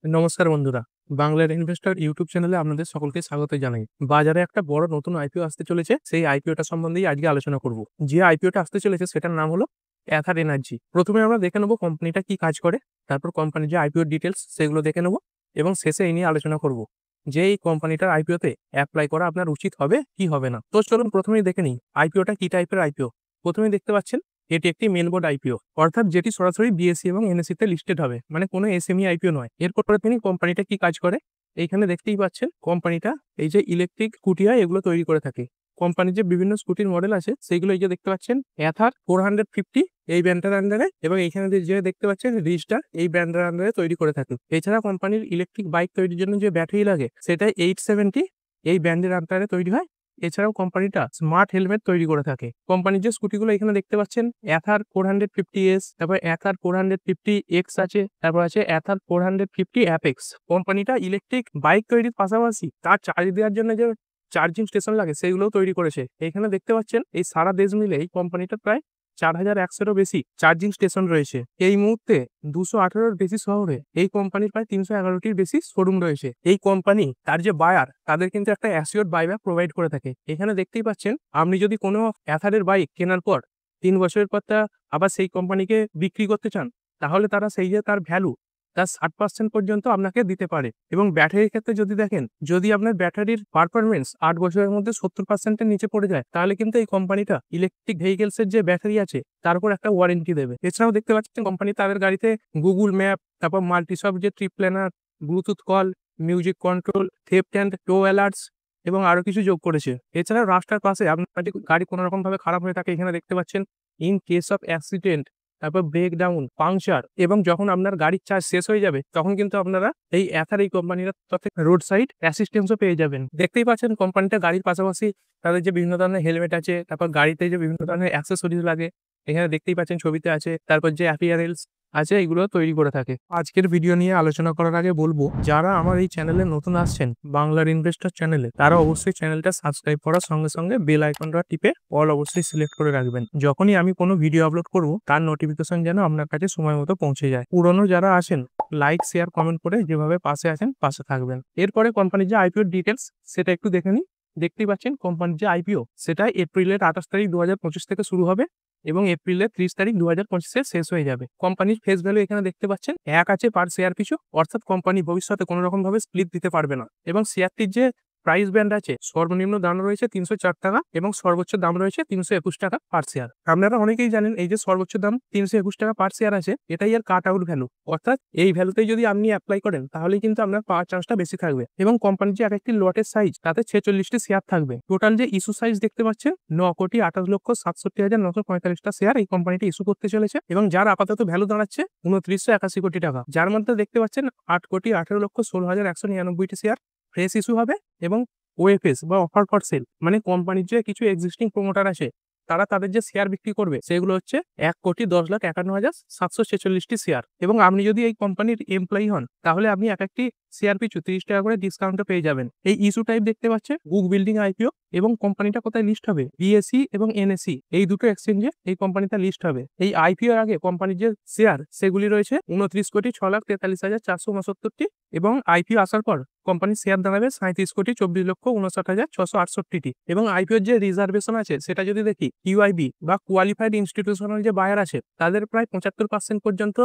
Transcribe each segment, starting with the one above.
নমস্কার বন্ধুরা, বাংলার ইনভেস্টর ইউটিউব চ্যানেলে আপনাদের সকলকে স্বাগত জানাই। বাজারে একটা বড় নতুন আইপিও আসতে চলেছে। সেই আইপিওটা সম্বন্ধেই আজকে আলোচনা করব। যে আইপিওটা আসতে চলেছে সেটার নাম হলো অ্যাথার এনার্জি। প্রথমে আমরা দেখে নেব কোম্পানিটা কি কাজ করে, তারপর কোম্পানির যে আইপিও ডিটেলস সেগুলো দেখে নেব এবং শেষে এই নিয়ে আলোচনা করব যে এই কোম্পানিটার আইপিওতে অ্যাপ্লাই করা আপনার উচিত হবে কি হবে না। তো চলুন প্রথমেই দেখে নিই আইপিওটা কি টাইপের আইপিও। প্রথমেই দেখতে পাচ্ছেন এটি একটি মেন বোর্ড আইপিও, অর্থাৎ যেটি সরাসরি বিএসসি এবং এনএসসি তে লিস্টেড হবে, মানে কোনো এসএমই আইপিও নয়। এরপরে তিনি কোম্পানিটা কি কাজ করে এইখানে দেখতেই পাচ্ছেন। কোম্পানিটা এই যে ইলেকট্রিক স্কুটি হয় এগুলো তৈরি করে থাকে। কোম্পানির যে বিভিন্ন স্কুটির মডেল আছে সেইগুলো এই যে দেখতে পাচ্ছেন অ্যাথার 450 এই ব্র্যান্ডের আন্ডারে, এবং এইখানে যে দেখতে পাচ্ছেন রিস্টার এই ব্র্যান্ডের আন্ডারে তৈরি করে থাকে। এছাড়া কোম্পানির ইলেকট্রিক বাইক তৈরির জন্য যে ব্যাটারি লাগে সেটা 870 এই ব্র্যান্ডের আন্ডারে তৈরি হয়। এছাড়াও কোম্পানিটা স্মার্ট হেলমেট তৈরি করে থাকে। কোম্পানির যে স্কুটিগুলো এখানে দেখতে পাচ্ছেন অ্যাথার 450s, তারপর অ্যাথার 450X আছে, তারপর আছে অ্যাথার 450 অ্যাপেক্স। কোম্পানিটা ইলেকট্রিক বাইক তৈরির পাশাপাশি তার চার্জ দেওয়ার জন্য যে চার্জিং স্টেশন লাগে সেগুলোও তৈরি করেছে। এখানে দেখতে পাচ্ছেন এই সারা দেশ মিলে এই কোম্পানিটা প্রায় 4100-এরও বেশি চার্জিং স্টেশন রয়েছে। এই মুহূর্তে 218-এর বেশি শহরে এই কোম্পানির প্রায় 311টির বেশি শোরুম রয়েছে। এই কোম্পানি তার যে বায়ার তাদের কিন্তু একটা অ্যাসিওর বাইব্যাক প্রোভাইড করে থাকে। এখানে দেখতেই পাচ্ছেন আপনি যদি কোনো অ্যাথারের বাইক কেনার পর 3 বছরের পর তা আবার সেই কোম্পানিকে বিক্রি করতে চান, তাহলে তারা সেই যে তার ভ্যালু তার 60% পর্যন্ত আপনাকে দিতে পারে। এবং ব্যাটারির ক্ষেত্রে যদি দেখেন, যদি আপনার ব্যাটারির পারফরমেন্স 8 বছরের মধ্যে 70%-এর নিচে পড়ে যায়, তাহলে কিন্তু এই কোম্পানিটা ইলেকট্রিক ভেহিকেলস এর যে ব্যাটারি আছে তার উপর একটা ওয়ারেন্টি দেবে। এছাড়াও দেখতে পাচ্ছেন কোম্পানি তাদের গাড়িতে গুগল ম্যাপ, তারপর মাল্টিসব যে trip planner, Bluetooth call, music control, theft and tow alerts এবং আরো কিছু যোগ করেছে। এছাড়াও রাস্তার পাশে আপনার যদি গাড়ি কোনো রকম ভাবে খারাপ হয়ে থাকে, এখানে দেখতে পাচ্ছেন ইন কেস অফ অ্যাক্সিডেন্ট, তারপর ব্রেকডাউন, পাংচার, এবং যখন আপনার গাড়ির চার্জ শেষ হয়ে যাবে তখন কিন্তু আপনারা এই অ্যাথার এই কোম্পানির রোড সাইড অ্যাসিস্ট্যান্সও পেয়ে যাবেন। দেখতেই পাচ্ছেন কোম্পানিটা গাড়ির পাশাপাশি তাদের যে বিভিন্ন ধরনের হেলমেট আছে, তারপর গাড়িতে যে বিভিন্ন ধরনের অ্যাক্সেসরিজ লাগে এখানে দেখতেই পাচ্ছেন ছবিতে আছে, তারপর যে অ্যাপিয়ারেলস আছে এগুলো তৈরি করে থাকে। আজকের ভিডিও নিয়ে আলোচনা করার আগে বলবো, যারা আমার এই চ্যানেলে নতুন আসছেন বাংলার ইনভেস্টর চ্যানেলে, তারা অবশ্যই চ্যানেলটা সাবস্ক্রাইব করার সঙ্গে সঙ্গে বেল আইকনটা টিপে অল অবশ্যই সিলেক্ট করে রাখবেন। যখনই আমি কোনো ভিডিও আপলোড করব তার নোটিফিকেশন যেন আপনার কাছে সময় মতো পৌঁছে যায়। পুরনো যারা আছেন লাইক, শেয়ার, কমেন্ট করে যেভাবে পাশে আছেন পাশে থাকবেন। এরপরে কোম্পানির যে আইপিও ডিটেলস সেটা একটু দেখে নিই। দেখতেই পাচ্ছেন কোম্পানির যে আইপিও সেটা এপ্রিলের 28 তারিখ 2025 থেকে শুরু হবে এবং এপ্রিলের 30 তারিখ 2025-এ শেষ হয়ে যাবে। কোম্পানির ফেস ভ্যালু এখানে দেখতে পাচ্ছেন 1 আছে পার শেয়ার পিছু, অর্থাৎ কোম্পানি ভবিষ্যতে কোনো রকম ভাবে স্প্লিট দিতে পারবে না। এবং শেয়ারটির যে প্রাইস ব্যান্ড আছে, সর্বনিম্ন দাম রয়েছে 304 টাকা এবং সর্বোচ্চ দাম রয়েছে 321 টাকা পার শেয়ার। আপনারা অনেকেই জানেন এই যে সর্বোচ্চ দাম 321 টাকা পার শেয়ার আছে, এটাই এর কাট আউট ভ্যালু, অর্থাৎ এই ভ্যালুতেই যদি আপনি অ্যাপ্লাই করেন তাহলেই কিন্তু আপনার পাওয়ার চান্সটা বেশি থাকবে। এবং কোম্পানির যে এক একটি লটের সাইজ তাতে 46টি শেয়ার থাকবে। টোটাল যে ইস্যু সাইজ দেখতে পাচ্ছেন 9,28,67,945টা শেয়ার এই কোম্পানিটি ইস্যু করতে চলেছে, এবং যার আপাতত ভ্যালু দাঁড়াচ্ছে 2981 কোটি টাকা, যার মধ্যে দেখতে পাচ্ছেন 8,18,16,199টি শেয়ার ফ্রেশ ইস্যু হবে। এবং ওএফএস বা অফার ফর সেল, মানে কোম্পানির যে কিছু এক্সিস্টিং প্রমোটার আছে তারা তাদের যে শেয়ার বিক্রি করবে সেগুলো হচ্ছে 1,10,51,746টি শেয়ার। এবং আপনি যদি এই কোম্পানির এমপ্লয়ি হন তাহলে আপনি এক একটি শেয়ার পিছু 30 টাকা করে ডিসকাউন্টে পেয়ে যাবেন। এই ইস্যু টাইপ দেখতে পাচ্ছেন বুক বিল্ডিং আইপিও, এবং কোম্পানিটা কোথায় লিস্ট হবে, বিএসসি এবং এনএসসি এই দুটো এক্সচেঞ্জে এই কোম্পানিটা লিস্ট হবে। এই আইপিও এর আগে কোম্পানির যে শেয়ার সেগুলি রয়েছে 29,06,43,469টি, এবং আইপিও আসার পর কোম্পানির শেয়ার দাঁড়াবে 37,24,59,668টি। এবং আইপিওর যে রিজার্ভেশন আছে সেটা যদি দেখি, কিউআইবি বা কোয়ালিফাইড ইনস্টিটিউশনাল যে বায়ার আছে তাদের প্রায় 75% পর্যন্ত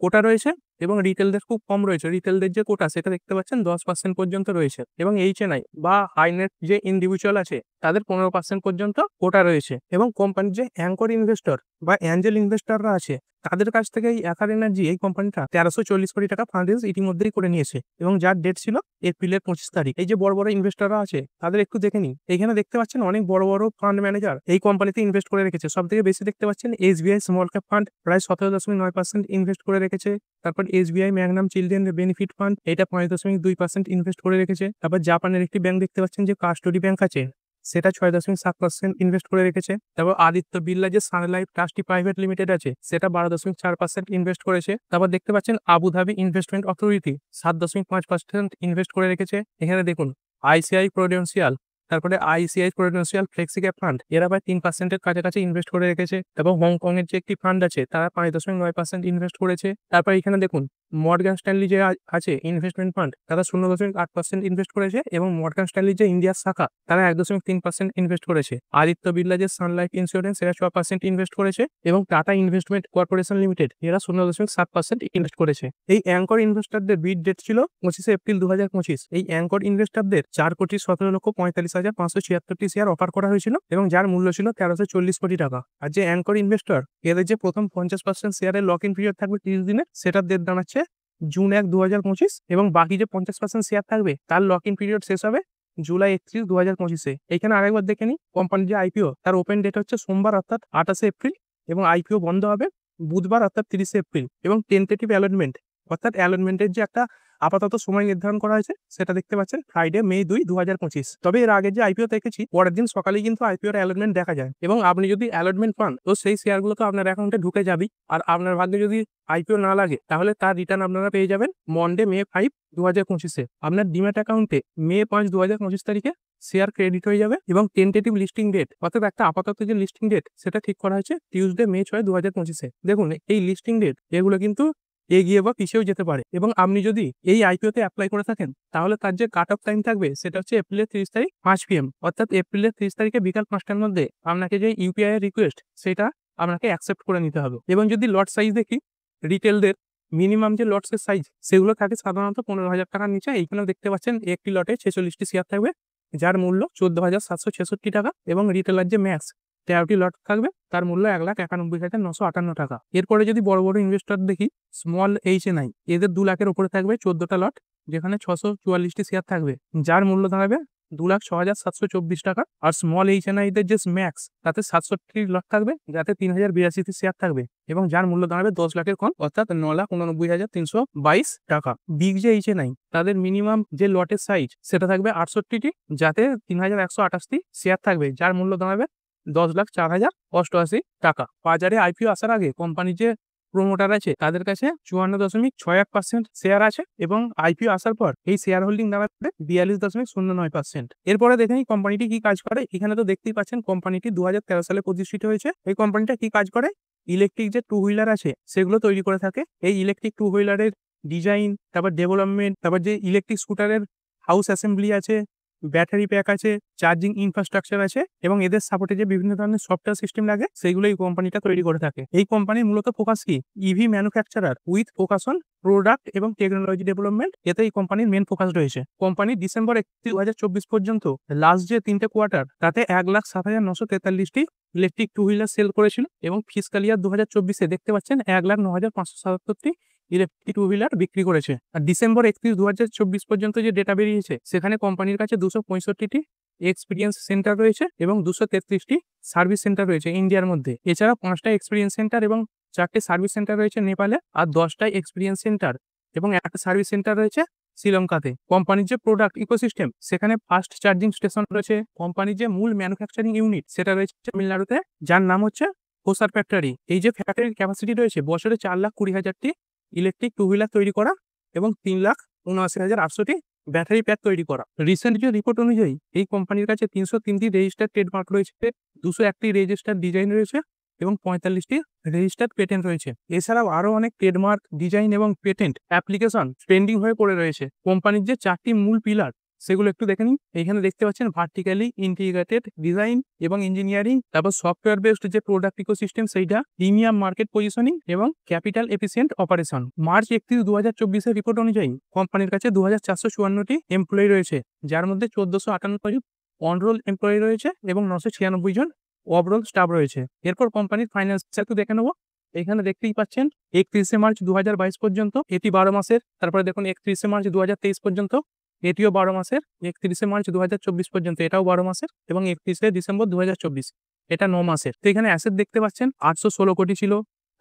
কোটা রয়েছে, এবং রিটেলদের খুব কম রয়েছে। রিটেলদের যে কোটা সেটা দেখতে পাচ্ছেন 10% পর্যন্ত রয়েছে, এবং এইচএনআই বা হাইনেট যে ইন্ডিভিজুয়াল আছে তাদের 15% পর্যন্ত কোটা রয়েছে। এবং কোম্পানির যে অ্যাঙ্কর ইনভেস্টর বা অ্যাঞ্জেল ইনভেস্টররা আছে তাদের কাছ থেকে এই অ্যাথার এনার্জি এই কোম্পানিটা 1340 কোটি টাকা ফান্ড রেজ ইতিমধ্যেই করে নিয়েছে, এবং যার ডেট ছিল এপ্রিলের 25 তারিখ। এই যে বড় বড় ইনভেস্টররা আছে তাদের একটু দেখে নিন। এখানে দেখতে পাচ্ছেন অনেক বড় বড় ফান্ড ম্যানেজার এই কোম্পানিতে ইনভেস্ট করে রেখেছে। সব থেকে বেশি দেখতে পাচ্ছেন এসবিআই স্মল ক্যাপ ফান্ড প্রায় 17.9% ইনভেস্ট করে রেখেছে। তারপর SBI Magnum children benefit fund এটা 5.2% ইনভেস্ট করে রেখেছে। তারপর জাপানের একটি ব্যাংক দেখতে পাচ্ছেন যে কাস্টডি ব্যাংক আছে সেটা 6.7% ইনভেস্ট করে রেখেছে। তারপর আদিত্য বিড়লা যে সানলাইফ ট্রাস্টি প্রাইভেট লিমিটেড আছে সেটা 12.4% ইনভেস্ট করেছে। তারপর দেখতে পাচ্ছেন আবুধাবি ইনভেস্টমেন্ট অথরিটি 7.5% ইনভেস্ট করে রেখেছে। এখানে দেখুন আইসিআই প্রুডেন্সিয়াল, তারপরে ICI Prudential flexi cap fund এরা প্রায় 3%-এর কাছাকাছি ইনভেস্ট করে রেখেছে। তারপর হংকং এর যে একটি ফান্ড আছে তারা 5.9% ইনভেস্ট করেছে। তারপর এখানে দেখুন মর্গান স্ট্যানলি যে আছে ইনভেস্টমেন্ট ফান্ড, তারা 0.8% ইনভেস্ট করেছে এবং মর্গান স্ট্যানলি যে ইন্ডিয়ার শাখা তারা 1.3% ইনভেস্ট করেছে। আদিত্য বিড়লা যে সান লাইফ ইন্স্যুরেন্স এরা 6% ইনভেস্ট করেছে এবং টাটা ইনভেস্টমেন্ট কর্পোরেশন লিমিটেড এরা 0.7% ইনভেস্ট করেছে। এই অ্যাঙ্কর ইনভেস্টরদের বিড ডেট ছিল 25 এপ্রিল 2025। এই অ্যাঙ্কর ইনভেস্টরদের 4,17,45,576 শেয়ার অফার করা হয়েছিল এবং যার মূল্য ছিল 1340 কোটি টাকা। আর যে অ্যাঙ্কর ইনভেস্টর এদের যে প্রথম 50% শেয়ারের লক ইন পিরিয়ড থাকবে 30 দিনের, সেটার ডেট দাঁড়াচ্ছে জুন 1, 2025 এবং বাকি যে 50% শেয়ার থাকবে তার লক ইন পিরিয়ড শেষ হবে জুলাই 31, 2025-এ। এখানে আরেকবার দেখে নিই, কোম্পানির যে আইপিও তার ওপেন ডেট হচ্ছে সোমবার অর্থাৎ 28 এপ্রিল এবং আইপিও বন্ধ হবে বুধবার অর্থাৎ 30 এপ্রিল এবং টেন্টেটিভ অ্যালটমেন্ট অর্থাৎ অ্যালটমেন্টের যে একটা আপাতত সময় নির্ধারণ করা হয়েছে সেটা দেখতে পাচ্ছেন ফ্রাইডে মে 2, 2025। তবে এর আগে যে আইপিও দেখেছি পরের দিন সকালেই কিন্তু আইপিওর অ্যালটমেন্ট দেখা যায় এবং আপনি যদি অ্যালটমেন্ট পান তো সেই শেয়ারগুলো তো আপনার অ্যাকাউন্টে ঢুকে যাবেই। আর আপনার ভাগ্যে যদি আইপিও না লাগে তাহলে তার রিটার্ন আপনারা পেয়ে যাবেন মন্ডে মে 5, 2025-এ। আপনার ডিম্যাট অ্যাকাউন্টে মে 5, 2025 তারিখে শেয়ার ক্রেডিট হয়ে যাবে এবং টেন্টেটিভ লিস্টিং ডেট অর্থাৎ একটা আপাতত যে লিস্টিং ডেট সেটা ঠিক করা হয়েছে টিউসডে মে 6, 2025-এ। দেখুন এই লিস্টিং ডেট এগুলো কিন্তু এগিয়ে বা পিছিয়েও যেতে পারে এবং আপনি যদি এই আইপিওতে অ্যাপ্লাই করে থাকেন তাহলে তার যে কাট অফ টাইম থাকবে সেটা হচ্ছে এপ্রিলের 30 তারিখ 5 PM অর্থাৎ এপ্রিলের 30 তারিখে বিকাল 5টার মধ্যে আপনাকে যে ইউপিআই এর রিকোয়েস্ট সেটা আপনাকে অ্যাকসেপ্ট করে নিতে হবে। এবং যদি লট সাইজ দেখি রিটেলদের মিনিমাম যে লটসের সাইজ সেগুলো থাকে সাধারণত 15,000 টাকার নিচে। এইখানেও দেখতে পাচ্ছেন একটি লটে 46টি শেয়ার থাকবে যার মূল্য 14,766 টাকা এবং রিটেলার যে ম্যাক্স 13টি লট থাকবে তার মূল্য 1,91,958 টাকা। এরপরে যদি বড় বড় ইনভেস্টর দেখি স্মল HNI এদের 2 লাখের উপরে থাকবে 14টা লট যেখানে 644টি শেয়ার থাকবে যার মূল্য দাঁড়াবে 2,06,724 টাকা। আর স্মল HNI দের যে ম্যাক্স তাতে 700টি লট থাকবে যাতে 3,082টি শেয়ার থাকবে এবং যার মূল্য দাঁড়াবে 10 লাখের কম অর্থাৎ 9,89,322 টাকা। বিগ যে HNI তাদের মিনিমাম যে লটের সাইজ সেটা থাকবে 68টি যাতে 3,128টি শেয়ার থাকবে যার মূল্য দাঁড়াবে 10,04,088 টাকা। বাজারে আইপিও আসার আগে কোম্পানির যে প্রমোটার আছে তাদের কাছে 54.61% শেয়ার আছে এবং আইপিও আসার পর এই শেয়ার হোল্ডিং দাঁড়াবে 42.09%। এরপরে দেখে নিই কোম্পানিটি কি কাজ করে। এখানে তো দেখতেই পাচ্ছেন কোম্পানিটি 2013 সালে প্রতিষ্ঠিত হয়েছে। এই কোম্পানিটা কি কাজ করে, ইলেকট্রিক যে টু হুইলার আছে সেগুলো তৈরি করে থাকে। এই ইলেকট্রিক টু হুইলারের ডিজাইন, তারপর ডেভেলপমেন্ট, তারপর যে ইলেকট্রিক স্কুটারের হাউস অ্যাসেম্বলি আছে, ব্যাটারি প্যাক আছে, চার্জিং ইনফ্রাস্ট্রাকচার আছে এবং এদের সাপোর্টে যে বিভিন্ন ধরনের সফটওয়্যার সিস্টেম লাগে সেগুলো এই কোম্পানিটা তৈরি করে থাকে। এই কোম্পানির মূলত ফোকাস কি, EV manufacturer with focus on product এবং টেকনোলজি ডেভেলপমেন্ট, এতে এই কোম্পানির মেন ফোকাস রয়েছে। কোম্পানি ডিসেম্বর 31, 2024 পর্যন্ত লাস্ট যে 3টে কোয়ার্টার তাতে 1,07,943টি ইলেকট্রিক টু হুইলার সেল করেছিল এবং ফিসকাল ইয়ার 2024-এ দেখতে পাচ্ছেন 1,09,577টি ইলেকট্রিক টু হুইলার বিক্রি করেছে। আর ডিসেম্বর 31, 2024 পর্যন্ত যে ডেটা বেরিয়েছে সেখানে কোম্পানির কাছে 265টি এক্সপিরিয়েন্স সেন্টার রয়েছে এবং 233টি সার্ভিস সেন্টার রয়েছে ইন্ডিয়ার মধ্যে। এছাড়া 5টা এক্সপিরিয়েন্স সেন্টার এবং 4টে সার্ভিস সেন্টার রয়েছে নেপালে আর 10টা এক্সপিরিয়েন্স সেন্টার এবং একটা সার্ভিস সেন্টার রয়েছে শ্রীলঙ্কাতে। কোম্পানির যে প্রোডাক্ট ইকোসিস্টেম সেখানে ফাস্ট চার্জিং স্টেশন রয়েছে। কোম্পানির যে মূল ম্যানুফ্যাকচারিং ইউনিট সেটা রয়েছে তামিলনাড়ুতে যার নাম হচ্ছে হোসার ফ্যাক্টরি। এই যে ফ্যাক্টরির ক্যাপাসিটি রয়েছে বছরে 4,20,000টি ইলেকট্রিক টু হুইলার তৈরি করা এবং 3,79,800টি ব্যাটারি প্যাক তৈরি করা। রিসেন্ট যে রিপোর্ট অনুযায়ী এই কোম্পানির কাছে 303টি রেজিস্টার্ড ট্রেডমার্ক রয়েছে, 201টি রেজিস্টার্ড ডিজাইন রয়েছে এবং 45টি রেজিস্টার্ড পেটেন্ট রয়েছে। এছাড়াও আরও অনেক ট্রেডমার্ক, ডিজাইন এবং পেটেন্ট অ্যাপ্লিকেশন পেন্ডিং হয়ে পড়ে রয়েছে। কোম্পানির যে 4টি মূল পিলার সেগুলো একটু দেখে নিন। এখানে দেখতে পাচ্ছেন ভার্টিক্যালি ইন্টিগ্রেটেড ডিজাইন এবং ইঞ্জিনিয়ারিং, তারপর সফটওয়্যার বেসড যে প্রোডাক্ট ইকোসিস্টেম সেইটা, প্রিমিয়াম মার্কেট পজিশনিং এবং ক্যাপিটাল এফিসিয়েন্ট অপারেশন। মার্চ 31, 2024-এর রিপোর্ট অনুযায়ী কোম্পানির কাছে 2,454টি এমপ্লয়ি রয়েছে যার মধ্যে 1,498 অনরোল এমপ্লয়ি রয়েছে এবং 996 জন ওভারঅল স্টাফ রয়েছে। এরপর কোম্পানির ফাইন্যান্স একটু দেখে নেবো। এখানে দেখতেই পাচ্ছেন 31 মার্চ 2022 পর্যন্ত, এটি 12 মাসের। তারপরে দেখুন 31 মার্চ 2023 পর্যন্ত, এটিও 12 মাসের। 31 মার্চ 2024 পর্যন্ত, এটাও 12 মাসের এবং 31 ডিসেম্বর 2024 এটা 9 মাসের। তো এখানে অ্যাসেট দেখতে পাচ্ছেন 816 কোটি ছিল,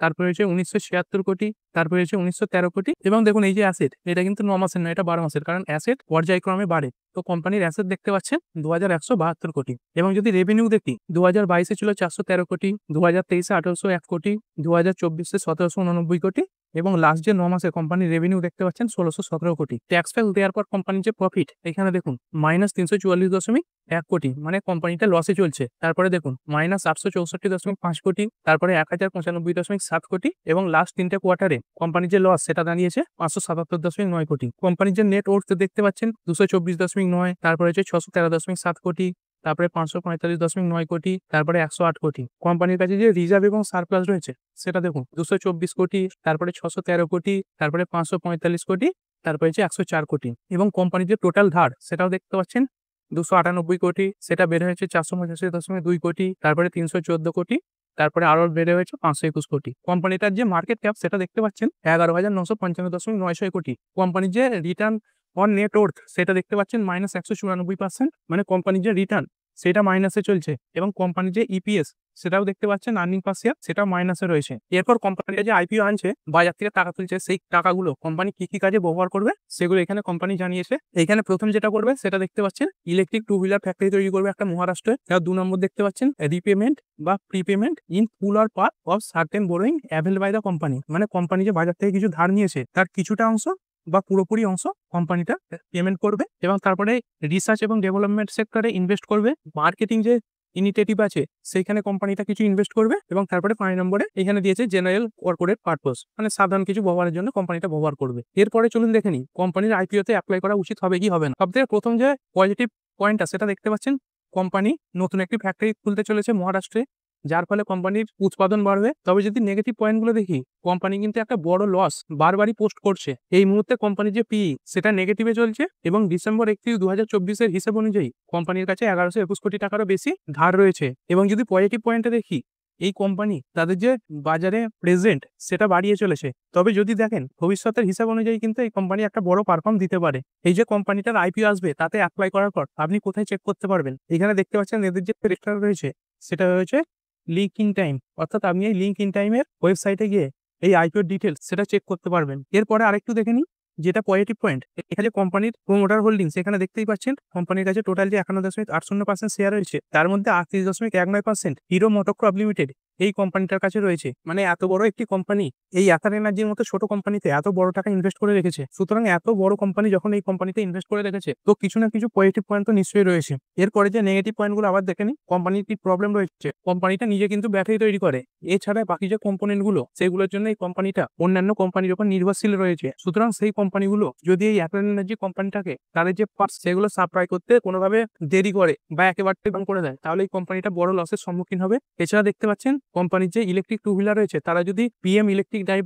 তারপরে হচ্ছে 1976 কোটি, তারপরে হচ্ছে 1913 কোটি এবং দেখুন এই যে অ্যাসেট এটা কিন্তু 9 মাসের না, এটা 12 মাসের, কারণ অ্যাসেট পর্যায়ক্রমে বাড়ে। তো কোম্পানির অ্যাসেট দেখতে পাচ্ছেন 2,172 কোটি। এবং যদি রেভিনিউ দেখি 2022-এ ছিল 413 কোটি, 2023-এ 1,801 কোটি, 2024-এ 1,789 কোটি এবং লাস্ট যে 9 মাসে কোম্পানির রেভিনিউ দেখতে পাচ্ছেন 1617 কোটি। ট্যাক্স ফ্যাক্স দেওয়ার পর কোম্পানির যে প্রফিট এখানে দেখুন -344.1 কোটি, মানে কোম্পানিটা লসে চলছে। তারপরে দেখুন -864.5 কোটি, তারপরে 1095.7 কোটি এবং লাস্ট 3টে কোয়ার্টারে কোম্পানির যে লস সেটা দাঁড়িয়েছে 577.9 কোটি। কোম্পানির যে নেট ওর্থ দেখতে পাচ্ছেন 224.9, তারপরে হচ্ছে 613.7 কোটি, তারপরে 545.9 কোটি, তারপরে 108 কোটি। কোম্পানির কাছে যে রিজার্ভ এবং সারপ্লাস রয়েছে সেটা দেখুন 224 কোটি, তারপরে 613 কোটি, তারপরে 545 কোটি, তারপরে হচ্ছে 104 কোটি। এবং কোম্পানির যে টোটাল ধার সেটাও দেখতে পাচ্ছেন 298 কোটি, সেটা বেড়ে হয়েছে 485.2 কোটি, তারপরে 314 কোটি, তারপরে আরো বেড়ে হয়েছে 521 কোটি। কোম্পানিটার যে মার্কেট ক্যাপ সেটা দেখতে পাচ্ছেন 11,955.9 কোটি। কোম্পানির যে রিটার্ন অন নেট ওর্থ সেটা দেখতে পাচ্ছেন -194%, মানে কোম্পানির যে রিটার্ন সেটা মাইনাসে চলছে। এবং কোম্পানির যে ইপিএস সেটাও দেখতে পাচ্ছেন আর্নিং পার শেয়ার সেটাও মাইনাসে রয়েছে। এরপর কোম্পানিটা যে আইপিও আনছে, বাজার থেকে টাকা তুলছে, সেই টাকাগুলো কোম্পানি কি কি কাজে ব্যবহার করবে সেগুলো এখানে কোম্পানি জানিয়েছে। এখানে প্রথম যেটা করবে সেটা দেখতে পাচ্ছেন ইলেকট্রিক 2 হুইলার ফ্যাক্টরি তৈরি করবে একটা মহারাষ্ট্রে। তার 2 নম্বর দেখতে পাচ্ছেন রিপেমেন্ট বা prepayment in full or part of certain borrowing avail by the company, মানে কোম্পানি যে বাজার থেকে কিছু ধার নিয়েছে তার কিছুটা অংশ বা পুরোপুরি অংশ কোম্পানিটা পেমেন্ট করবে। এবং তারপরে রিসার্চ এবং ডেভেলপমেন্ট সেক্টরে ইনভেস্ট করবে। মার্কেটিং যে ইনিশিয়েটিভ আছে সেইখানে কোম্পানিটা কিছু ইনভেস্ট করবে। এবং তারপরে 5 নম্বরে এখানে দিয়েছে জেনারেল কর্পোরেট পারপাস, মানে সাধারণ কিছু ব্যবহারের জন্য কোম্পানিটা ব্যবহার করবে। এরপরে চলুন দেখে নিই কোম্পানির আইপিওতে অ্যাপ্লাই করা উচিত হবে কি হবে না। সবথেকে প্রথম যে পজিটিভ পয়েন্টটা সেটা দেখতে পাচ্ছেন কোম্পানি নতুন একটি ফ্যাক্টরি খুলতে চলেছে মহারাষ্ট্রে, যার ফলে কোম্পানির উৎপাদন বাড়বে। তবে যদি নেগেটিভ পয়েন্টগুলো দেখি, কোম্পানি কিন্তু একটা বড় লস বারবারই পোস্ট করছে। এই মুহূর্তে কোম্পানির যে পিই সেটা নেগেটিভে চলছে এবং ডিসেম্বর 31, 2024 হিসেব অনুযায়ী কোম্পানির কাছে 1121 কোটি টাকারও বেশি ধার রয়েছে। এবং যদি পজিটিভ পয়েন্টে দেখি, এই কোম্পানি তাদের যে বাজারে প্রেজেন্ট সেটা বাড়িয়ে চলেছে। তবে যদি দেখেন ভবিষ্যতের হিসাব অনুযায়ী কিন্তু এই কোম্পানি একটা বড় পারফর্ম দিতে পারে। এই যে কোম্পানিটার আইপিও আসবে তাতে অ্যাপ্লাই করার পর আপনি কোথায় চেক করতে পারবেন, এখানে দেখতে পাচ্ছেন এদের যে রেজিস্টার রয়েছে সেটা রয়েছে লিঙ্ক ইন টাইম, অর্থাৎ আপনি এই লিঙ্ক ইন টাইমের ওয়েবসাইটে গিয়ে এই আইপিওর ডিটেলস সেটা চেক করতে পারবেন। এরপরে আরেকটু দেখে নিই যেটা পজিটিভ পয়েন্ট, এখানে কোম্পানির প্রোমোটার হোল্ডিংস এখানে দেখতেই পাচ্ছেন কোম্পানির কাছে টোটাল যে 51.80% শেয়ার রয়েছে তার মধ্যে 38.19% হিরো মোটোকর্প লিমিটেড এই কোম্পানিটার কাছে রয়েছে। মানে এত বড় একটি কোম্পানি এই এথার এনার্জির মতো ছোট কোম্পানিতে এত বড় টাকা ইনভেস্ট করে রেখেছে। সুতরাং এত বড় কোম্পানি যখন এই কোম্পানিতে ইনভেস্ট করে রেখেছে তো কিছু না কিছু পজিটিভ পয়েন্ট তো নিশ্চয়ই রয়েছে। এরপরে যে নেগেটিভ পয়েন্টগুলো আবার দেখে নিই, কোম্পানির কি প্রবলেম রয়েছে। কোম্পানিটা নিজে কিন্তু ব্যাটারি তৈরি করে, এছাড়া বাকি যে কম্পোনেন্টগুলো সেগুলোর জন্য এই কোম্পানিটা অন্যান্য কোম্পানির উপর নির্ভরশীল রয়েছে। সুতরাং সেই কোম্পানিগুলো যদি এই এথার এনার্জি কোম্পানিটাকে তাদের যে পার্টস সেগুলো সাপ্লাই করতে কোনোভাবে দেরি করে বা একেবারে বন্ধ করে দেয় তাহলে এই কোম্পানিটা বড় লসের সম্মুখীন হবে। এছাড়া দেখতে পাচ্ছেন কোম্পানির যে ইলেকট্রিক 2 হুইলার রয়েছে তারা যদি পিএম ইলেকট্রিক ড্রাইভ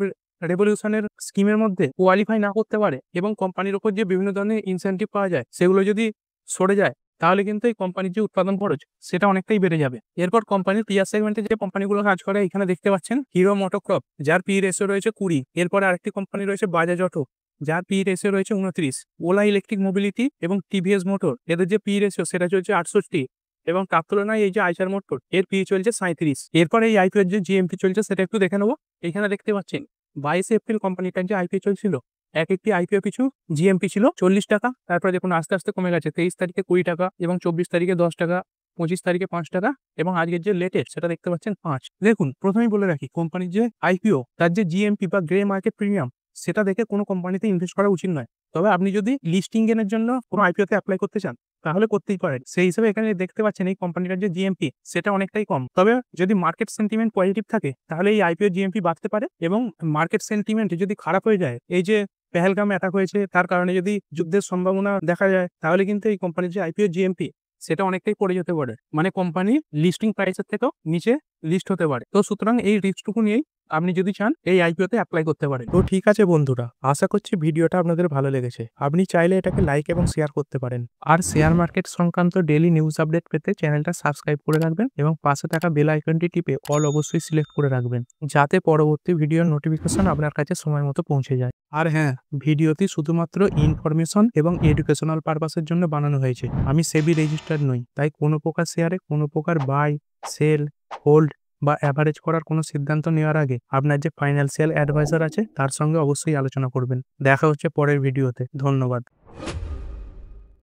রেভলিউশনের স্কিমের মধ্যে কোয়ালিফাই না করতে পারে এবং কোম্পানির উপর যে বিভিন্ন ধরনের ইনসেন্টিভ পাওয়া যায় সেগুলো যদি সরে যায় তাহলে কিন্তু এই কোম্পানির যে উৎপাদন খরচ সেটা অনেকটাই বেড়ে যাবে। এরপর কোম্পানির পিয়ার সেগমেন্টে যে কোম্পানিগুলো কাজ করে এখানে দেখতে পাচ্ছেন হিরো মোটোকর্প যার পি রেশিও রয়েছে 20। এরপরে আরেকটি কোম্পানি রয়েছে বাজাজ অটো যার পি রেশিও রয়েছে 29। ওলা ইলেকট্রিক মোবিলিটি এবং টিভিএস মোটর এদের যে পি রেশিও সেটা চলছে 68 এবং তার তুলনায় এই যে আইচার মোটর এর পি চলছে 37। এরপর এই আইপিও এর যে জিএমপি চলছে সেটা একটু দেখে নেবো। এখানে দেখতে পাচ্ছেন 22 এপ্রিল কোম্পানিটার যে আইপিও চলছিল একটি আইপিও পিছু জিএমপি ছিল 40 টাকা। তারপরে দেখুন আস্তে আস্তে কমে গেছে, 23 তারিখে 20 টাকা এবং 24 তারিখে 10 টাকা, 25 তারিখে 5 টাকা এবং আজকের যে লেটেস্ট সেটা দেখতে পাচ্ছেন 5। দেখুন প্রথমেই বলে রাখি কোম্পানির যে আইপিও তার যে জিএমপি বা গ্রে মার্কেট প্রিমিয়াম সেটা দেখে কোনো কোম্পানিতে ইনভেস্ট করা উচিত নয়। তবে আপনি যদি লিস্টিং গেনের জন্য কোনো আইপিওতে অ্যাপ্লাই করতে চান তাহলে করতেই পারেন। সেই হিসেবে এখানে দেখতে পাচ্ছেন এই কোম্পানিটার যে জিএমপি সেটা অনেকটাই কম। তবে যদি মার্কেট সেন্টিমেন্ট পজিটিভ থাকে তাহলে এই আইপিও জিএমপি বাড়তে পারে এবং মার্কেট সেন্টিমেন্ট যদি খারাপ হয়ে যায়, এই যে পেহেলগাম অ্যাটাক হয়েছে তার কারণে যদি যুদ্ধের সম্ভাবনা দেখা যায় তাহলে কিন্তু এই কোম্পানির যে আইপিও জিএমপি সেটা অনেকটাই পড়ে যেতে পারে, মানে কোম্পানি লিস্টিং প্রাইসের থেকেও নিচে লিস্ট হতে পারে। তো সুতরাং এই রিস্কটুকু নিয়েই আপনি যদি চান এই আইপিওতে অ্যাপ্লাই করতে পারেন। তো ঠিক আছে বন্ধুরা, আশা করছি ভিডিওটা আপনাদের ভালো লেগেছে। আপনি চাইলে এটাকে লাইক এবং শেয়ার করতে পারেন। আর শেয়ার মার্কেট সংক্রান্ত ডেইলি নিউজ আপডেট পেতে চ্যানেলটা সাবস্ক্রাইব করে রাখবেন এবং পাশে থাকা বেল আইকনটি টিপে অল অবশ্যই সিলেক্ট করে রাখবেন, যাতে পরবর্তী ভিডিওর নোটিফিকেশন আপনার কাছে সময় মতো পৌঁছে যায়। আর হ্যাঁ, ভিডিওটি শুধুমাত্র ইনফরমেশন এবং এডুকেশনাল পারপাসের জন্য বানানো হয়েছে। আমি সেবি রেজিস্টার্ড নই, তাই কোনো প্রকার শেয়ারে কোনো প্রকার বাই, সেল, হোল্ড বা অ্যাভারেজ করার কোনো সিদ্ধান্ত নেওয়ার আগে আপনার যে ফাইন্যান্সিয়াল অ্যাডভাইজার আছে তার সঙ্গে অবশ্যই আলোচনা করবেন। দেখা হচ্ছে পরের ভিডিওতে। ধন্যবাদ।